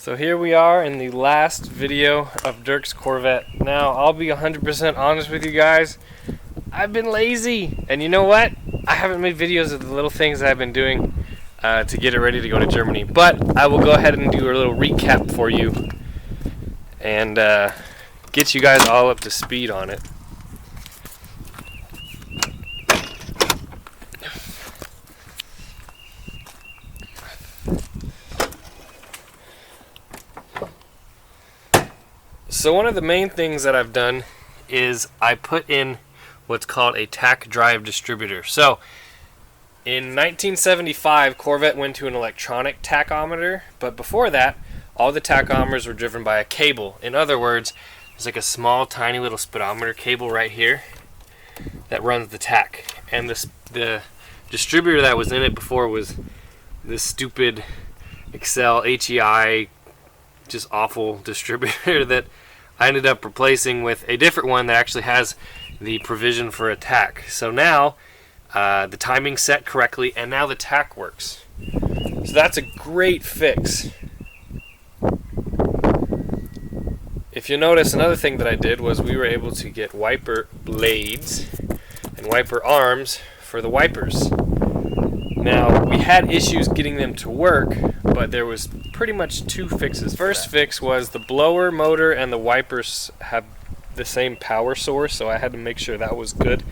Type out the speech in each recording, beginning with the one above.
So here we are in the last video of Dirk's Corvette. Now, I'll be 100% honest with you guys. I've been lazy. And you know what? I haven't made videos of the little things that I've been doing to get it ready to go to Germany. But I will go ahead and do a little recap for you and get you guys all up to speed on it. So one of the main things that I've done is I put in what's called a tach drive distributor. So in 1975, Corvette went to an electronic tachometer, but before that, all the tachometers were driven by a cable. In other words, there's like a small, tiny little speedometer cable right here that runs the tach. And the distributor that was in it before was this stupid Excel HEI, just awful distributor that I ended up replacing with a different one that actually has the provision for a tach. So now the timing's set correctly, and now the tach works. So that's a great fix. If you notice, another thing that I did was we were able to get wiper blades and wiper arms for the wipers. Now, we had issues getting them to work, but there was pretty much two fixes. First fix was the blower motor and the wipers have the same power source, so I had to make sure that was good.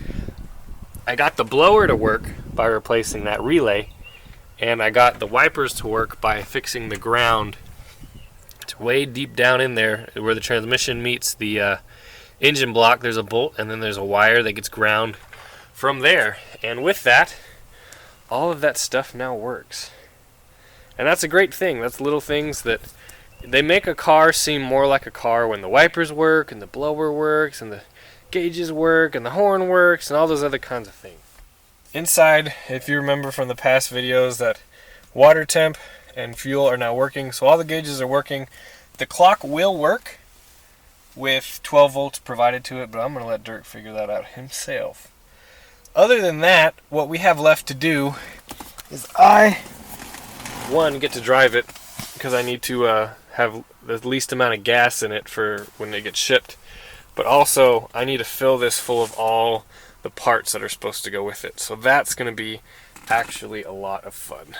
I got the blower to work by replacing that relay, and I got the wipers to work by fixing the ground. It's way deep down in there where the transmission meets the engine block. There's a bolt, and then there's a wire that gets ground from there. And with that, all of that stuff now works. And that's a great thing. That's little things that they make a car seem more like a car when the wipers work and the blower works and the gauges work and the horn works and all those other kinds of things. Inside, if you remember from the past videos, that water temp and fuel are now working, so all the gauges are working. The clock will work with 12 volts provided to it, but I'm going to let Dirk figure that out himself. Other than that, what we have left to do is one, get to drive it, because I need to have the least amount of gas in it for when it gets shipped. But also, I need to fill this full of all the parts that are supposed to go with it. So that's going to be actually a lot of fun.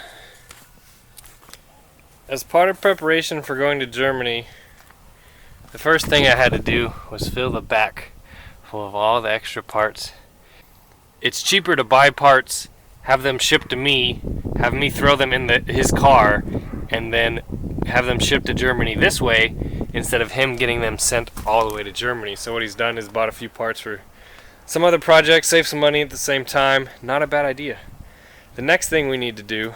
As part of preparation for going to Germany, the first thing I had to do was fill the back full of all the extra parts. It's cheaper to buy parts, have them shipped to me, have me throw them in his car, and then have them shipped to Germany this way, instead of him getting them sent all the way to Germany. So what he's done is bought a few parts for some other projects, save some money at the same time. Not a bad idea. The next thing we need to do,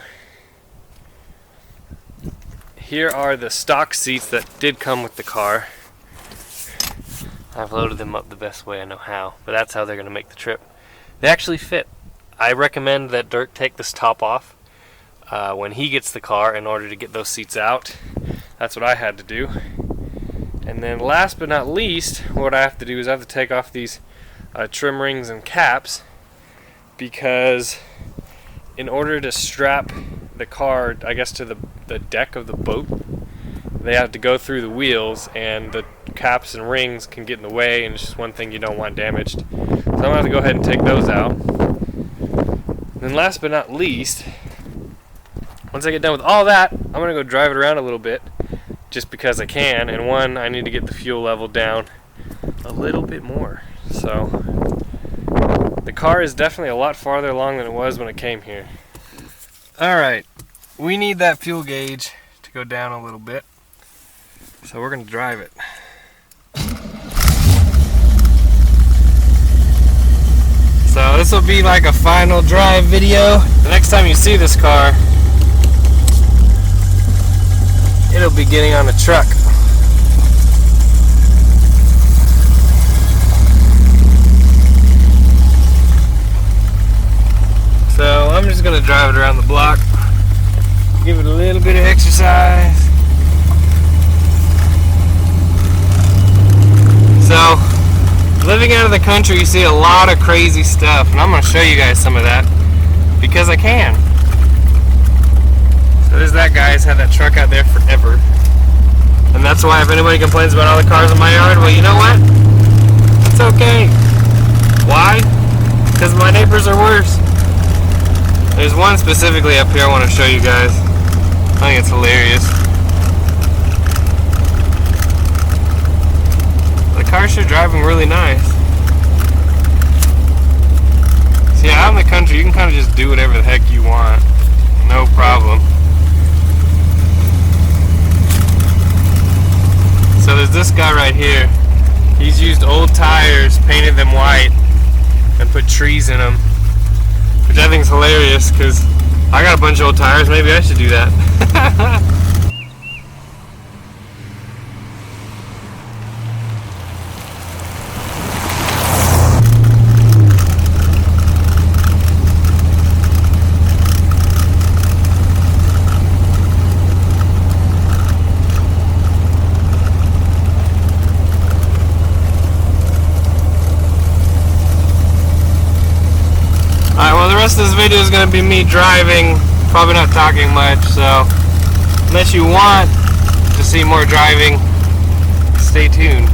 here are the stock seats that did come with the car. I've loaded them up the best way I know how, but that's how they're going to make the trip. They actually fit. I recommend that Dirk take this top off when he gets the car in order to get those seats out. That's what I had to do. And then last but not least, what I have to do is I have to take off these trim rings and caps, because in order to strap the car, I guess, to the deck of the boat, they have to go through the wheels, and the caps and rings can get in the way, and it's just one thing you don't want damaged. So I'm going to have to go ahead and take those out. And then last but not least, once I get done with all that, I'm going to go drive it around a little bit, just because I can. And one, I need to get the fuel level down a little bit more. So the car is definitely a lot farther along than it was when it came here. Alright, we need that fuel gauge to go down a little bit, so we're going to drive it. So this will be like a final drive video. The next time you see this car, it'll be getting on the truck. So I'm just going to drive it around the block, give it a little bit of exercise. So, living out of the country, you see a lot of crazy stuff, and I'm going to show you guys some of that because I can. So there's that guy who's had that truck out there forever. That's why if anybody complains about all the cars in my yard, well, you know what? It's okay. Why? Because my neighbors are worse. There's one specifically up here I want to show you guys. I think it's hilarious. The cars are driving really nice. See, out in the country, you can kind of just do whatever the heck you want. No problem. So there's this guy right here. He's used old tires, painted them white, and put trees in them. Which I think is hilarious, because I got a bunch of old tires, maybe I should do that. The rest of this video is going to be me driving, probably not talking much, so unless you want to see more driving, stay tuned.